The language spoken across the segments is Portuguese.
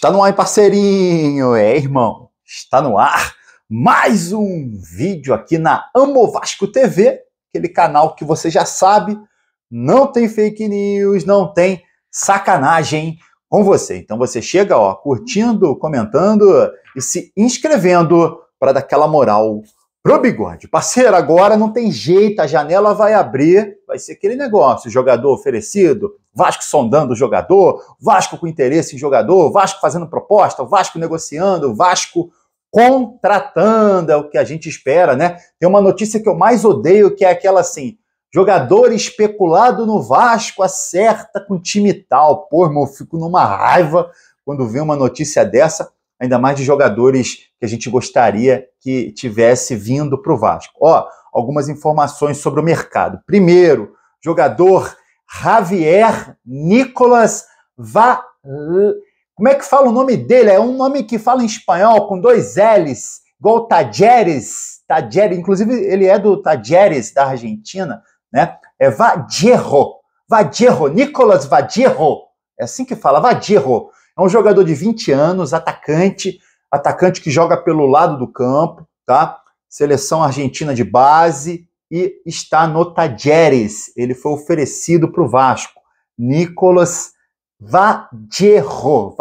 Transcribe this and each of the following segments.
Está no ar, parceirinho, irmão, está no ar mais um vídeo aqui na Amo Vasco TV, aquele canal que você já sabe, não tem fake news, não tem sacanagem com você. Então você chega, ó, curtindo, comentando e se inscrevendo para dar aquela moral pro bigode. Parceiro, agora não tem jeito, a janela vai abrir, vai ser aquele negócio, jogador oferecido, Vasco sondando o jogador, Vasco com interesse em jogador, Vasco fazendo proposta, Vasco negociando, Vasco contratando, é o que a gente espera, né? Tem uma notícia que eu mais odeio, que é aquela assim, jogador especulado no Vasco acerta com time tal. Pô, irmão, eu fico numa raiva quando vê uma notícia dessa, ainda mais de jogadores que a gente gostaria que tivesse vindo para o Vasco. Ó, algumas informações sobre o mercado. Primeiro, jogador Javier Nicolas Como é que fala o nome dele? É um nome que fala em espanhol, com dois L's, igual Talleres. Inclusive ele é do Talleres, da Argentina, né? É Vadierro, Nicolas Vadierro. É assim que fala, Vadierro. É um jogador de 20 anos, atacante que joga pelo lado do campo, tá? Seleção argentina de base e está no Talleres. Ele foi oferecido para o Vasco. Nicolas Vadierro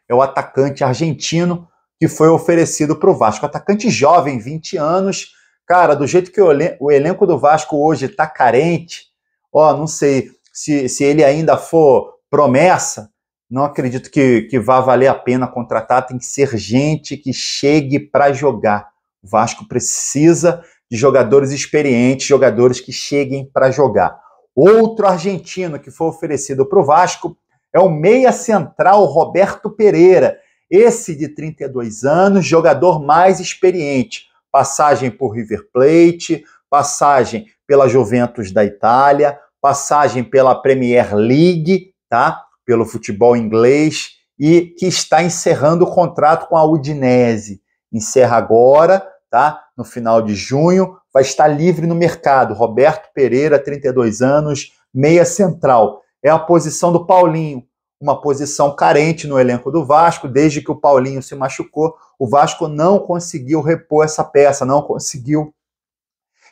é o atacante argentino que foi oferecido para o Vasco. Atacante jovem, 20 anos. Cara, do jeito que o elenco do Vasco hoje está carente, ó, não sei se ele ainda for promessa, não acredito que vá valer a pena contratar. Tem que ser gente que chegue para jogar. O Vasco precisa de jogadores experientes, jogadores que cheguem para jogar. Outro argentino que foi oferecido para o Vasco é o meia central Roberto Pereira. Esse de 32 anos, jogador mais experiente. Passagem por River Plate, passagem pela Juventus da Itália, passagem pela Premier League, tá? Pelo futebol inglês, e que está encerrando o contrato com a Udinese. Encerra agora, tá? No final de junho, vai estar livre no mercado. Roberto Pereira, 32 anos, meia central. É a posição do Paulinho, uma posição carente no elenco do Vasco. Desde que o Paulinho se machucou, o Vasco não conseguiu repor essa peça, não conseguiu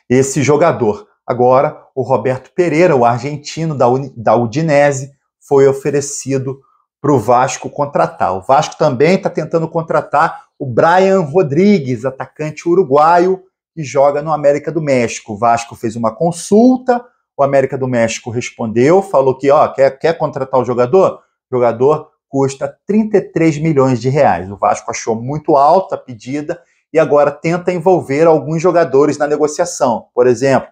esse jogador. Agora, o Roberto Pereira, o argentino da Udinese, foi oferecido para o Vasco contratar. O Vasco também está tentando contratar o Brian Rodrigues, atacante uruguaio, que joga no América do México. O Vasco fez uma consulta, o América do México respondeu, falou que ó, quer contratar o jogador? O jogador custa 33 milhões de reais. O Vasco achou muito alta a pedida e agora tenta envolver alguns jogadores na negociação. Por exemplo,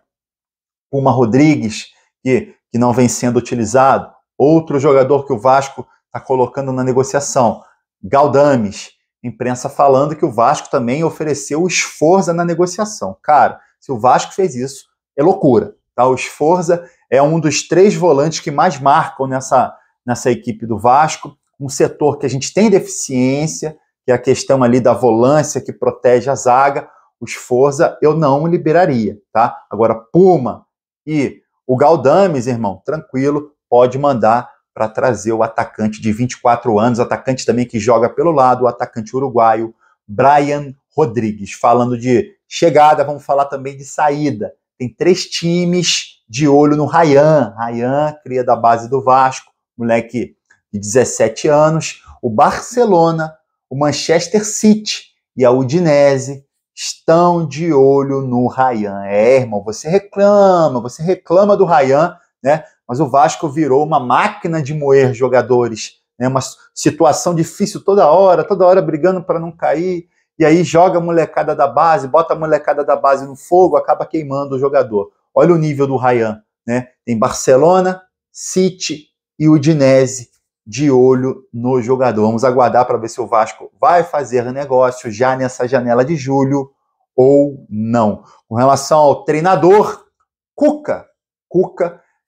Puma Rodrigues, que não vem sendo utilizado. Outro jogador que o Vasco está colocando na negociação, Galdames. Imprensa falando que o Vasco também ofereceu o Sforza na negociação. Cara, se o Vasco fez isso, é loucura. Tá? O Sforza é um dos 3 volantes que mais marcam nessa equipe do Vasco. Um setor que a gente tem deficiência, que é a questão ali da volância que protege a zaga. O Sforza eu não liberaria. Tá? Agora, Puma e o Galdames, irmão, tranquilo, pode mandar para trazer o atacante de 24 anos, atacante também que joga pelo lado, o atacante uruguaio, Brian Rodrigues. Falando de chegada, vamos falar também de saída. Tem 3 times de olho no Ryan. Ryan, cria da base do Vasco, moleque de 17 anos. O Barcelona, o Manchester City e a Udinese estão de olho no Ryan. É, irmão, você reclama do Ryan, né? Mas o Vasco virou uma máquina de moer jogadores, né? Uma situação difícil toda hora brigando para não cair, e aí joga a molecada da base, bota a molecada da base no fogo, acaba queimando o jogador. Olha o nível do Ryan, né? Tem Barcelona, City e Udinese de olho no jogador. Vamos aguardar para ver se o Vasco vai fazer negócio já nessa janela de julho ou não. Com relação ao treinador, Cuca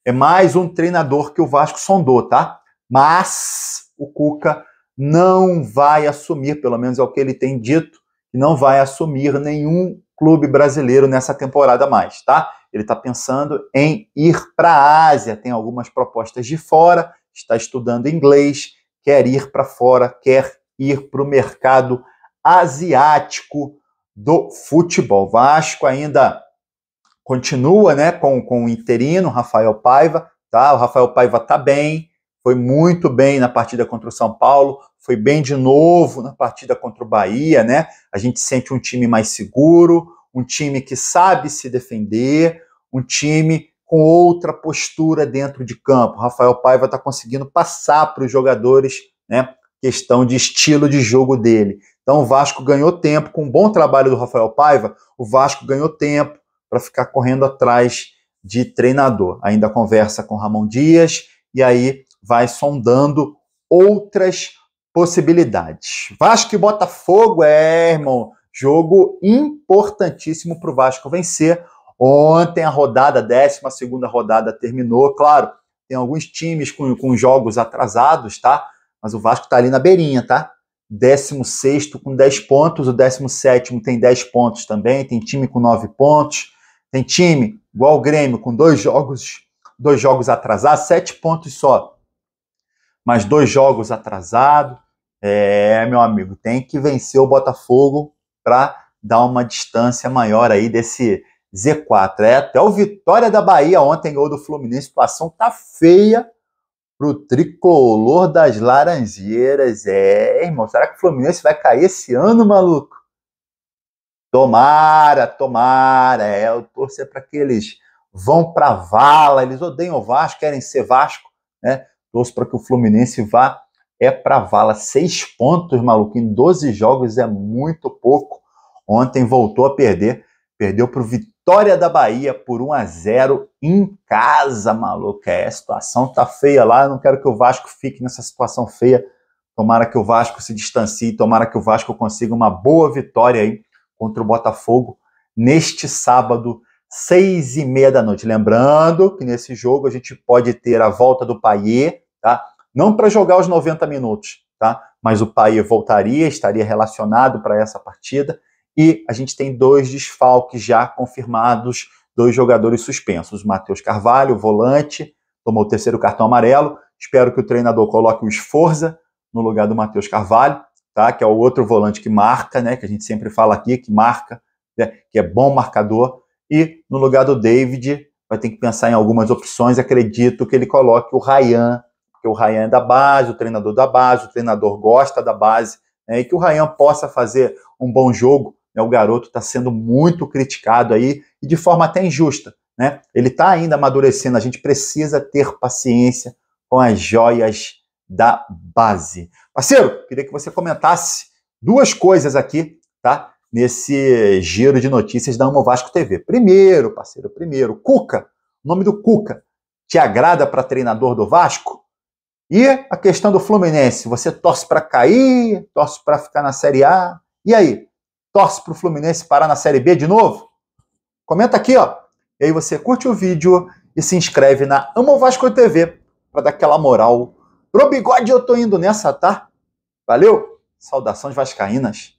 é mais um treinador que o Vasco sondou, tá? Mas o Cuca não vai assumir, pelo menos é o que ele tem dito, que não vai assumir nenhum clube brasileiro nessa temporada mais, tá? Ele está pensando em ir para a Ásia, tem algumas propostas de fora, está estudando inglês, quer ir para fora, quer ir para o mercado asiático do futebol. Vasco ainda continua, né, com o interino, Rafael Paiva, tá? O Rafael Paiva tá bem, foi muito bem na partida contra o São Paulo, foi bem de novo na partida contra o Bahia, né? A gente sente um time mais seguro, um time que sabe se defender, um time com outra postura dentro de campo. O Rafael Paiva está conseguindo passar para os jogadores, né, questão de estilo de jogo dele. Então o Vasco ganhou tempo, com um bom trabalho do Rafael Paiva, o Vasco ganhou tempo para ficar correndo atrás de treinador. Ainda conversa com Ramon Dias e aí vai sondando outras possibilidades. Vasco e Botafogo, irmão, jogo importantíssimo para o Vasco vencer. Ontem a rodada, a 12ª rodada terminou. Claro, tem alguns times com jogos atrasados, tá? Mas o Vasco tá ali na beirinha, tá? 16º com 10 pontos, o 17º tem 10 pontos também, tem time com 9 pontos, tem time, igual o Grêmio, com 2 jogos atrasados, 7 pontos só, mas 2 jogos atrasados. Meu amigo, tem que vencer o Botafogo para dar uma distância maior aí desse Z4. Até o Vitória da Bahia ontem, gol do Fluminense, a situação tá feia pro tricolor das Laranjeiras. Irmão, será que o Fluminense vai cair esse ano, maluco? Tomara. Eu torcer para que eles vão pra vala, eles odeiam o Vasco, querem ser Vasco, né? Torço para que o Fluminense vá pra vala. 6 pontos, maluco, em 12 jogos é muito pouco. Ontem voltou a perder, perdeu pro Vitória da Bahia por 1-0 em casa, maluco. A situação tá feia lá, eu não quero que o Vasco fique nessa situação feia. Tomara que o Vasco se distancie, tomara que o Vasco consiga uma boa vitória aí contra o Botafogo neste sábado, 6h30 da noite. Lembrando que nesse jogo a gente pode ter a volta do Payet, tá? Não para jogar os 90 minutos, tá? Mas o Payet voltaria, estaria relacionado para essa partida. E a gente tem 2 desfalques já confirmados, 2 jogadores suspensos. Matheus Carvalho, volante, tomou o 3º cartão amarelo. Espero que o treinador coloque o Sforza no lugar do Matheus Carvalho, tá? Que é o outro volante que marca, né? Que a gente sempre fala aqui, que marca, né? Que é bom marcador. E no lugar do David, vai ter que pensar em algumas opções. Acredito que ele coloque o Ryan, porque o Ryan é da base, o treinador da base, o treinador gosta da base, né? E que o Ryan possa fazer um bom jogo. O garoto está sendo muito criticado aí, e de forma até injusta, né? Ele está ainda amadurecendo, a gente precisa ter paciência com as joias da base. Parceiro, queria que você comentasse 2 coisas aqui, tá? Nesse giro de notícias da Amo Vasco TV. Primeiro, parceiro, Cuca, o nome do Cuca, te agrada para treinador do Vasco? E a questão do Fluminense, você torce para cair, torce para ficar na Série A? E aí? Torce para o Fluminense parar na Série B de novo? Comenta aqui, ó. E aí você curte o vídeo e se inscreve na Amo Vasco TV para dar aquela moral. Pro bigode eu tô indo nessa, tá? Valeu? Saudações vascaínas.